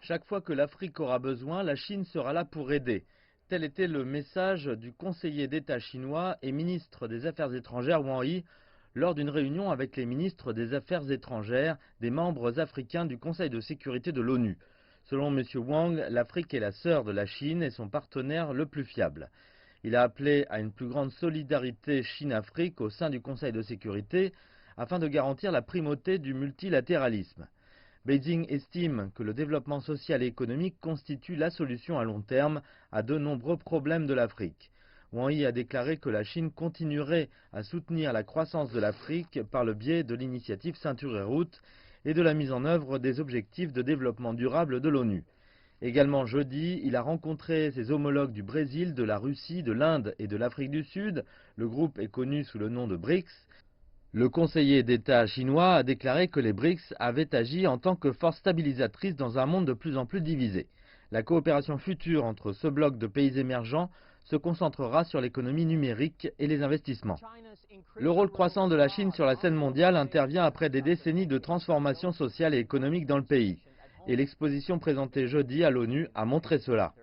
Chaque fois que l'Afrique aura besoin, la Chine sera là pour aider. Tel était le message du conseiller d'État chinois et ministre des Affaires étrangères Wang Yi lors d'une réunion avec les ministres des Affaires étrangères des membres africains du Conseil de sécurité de l'ONU. Selon M. Wang, l'Afrique est la sœur de la Chine et son partenaire le plus fiable. Il a appelé à une plus grande solidarité Chine-Afrique au sein du Conseil de sécurité afin de garantir la primauté du multilatéralisme. Beijing estime que le développement social et économique constitue la solution à long terme à de nombreux problèmes de l'Afrique. Wang Yi a déclaré que la Chine continuerait à soutenir la croissance de l'Afrique par le biais de l'initiative Ceinture et Route et de la mise en œuvre des objectifs de développement durable de l'ONU. Également jeudi, il a rencontré ses homologues du Brésil, de la Russie, de l'Inde et de l'Afrique du Sud. Le groupe est connu sous le nom de BRICS. Le conseiller d'État chinois a déclaré que les BRICS avaient agi en tant que force stabilisatrice dans un monde de plus en plus divisé. La coopération future entre ce bloc de pays émergents se concentrera sur l'économie numérique et les investissements. Le rôle croissant de la Chine sur la scène mondiale intervient après des décennies de transformation sociale et économique dans le pays. Et l'exposition présentée jeudi à l'ONU a montré cela.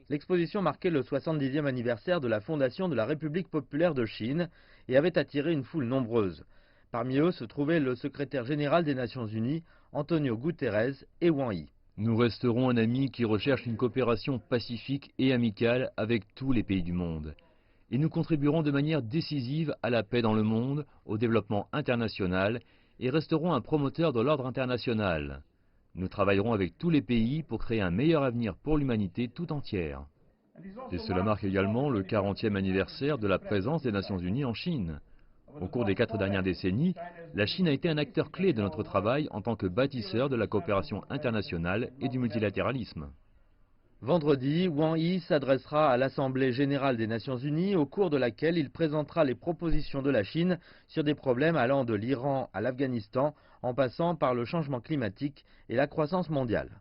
L'exposition marquait le 70e anniversaire de la fondation de la République populaire de Chine et avait attiré une foule nombreuse. Parmi eux se trouvait le secrétaire général des Nations Unies, Antonio Guterres, et Wang Yi. Nous resterons un ami qui recherche une coopération pacifique et amicale avec tous les pays du monde. Et nous contribuerons de manière décisive à la paix dans le monde, au développement international et resterons un promoteur de l'ordre international. Nous travaillerons avec tous les pays pour créer un meilleur avenir pour l'humanité tout entière. Et cela marque également le 40e anniversaire de la présence des Nations Unies en Chine. Au cours des 4 dernières décennies, la Chine a été un acteur clé de notre travail en tant que bâtisseur de la coopération internationale et du multilatéralisme. Vendredi, Wang Yi s'adressera à l'Assemblée générale des Nations Unies au cours de laquelle il présentera les propositions de la Chine sur des problèmes allant de l'Iran à l'Afghanistan en passant par le changement climatique et la croissance mondiale.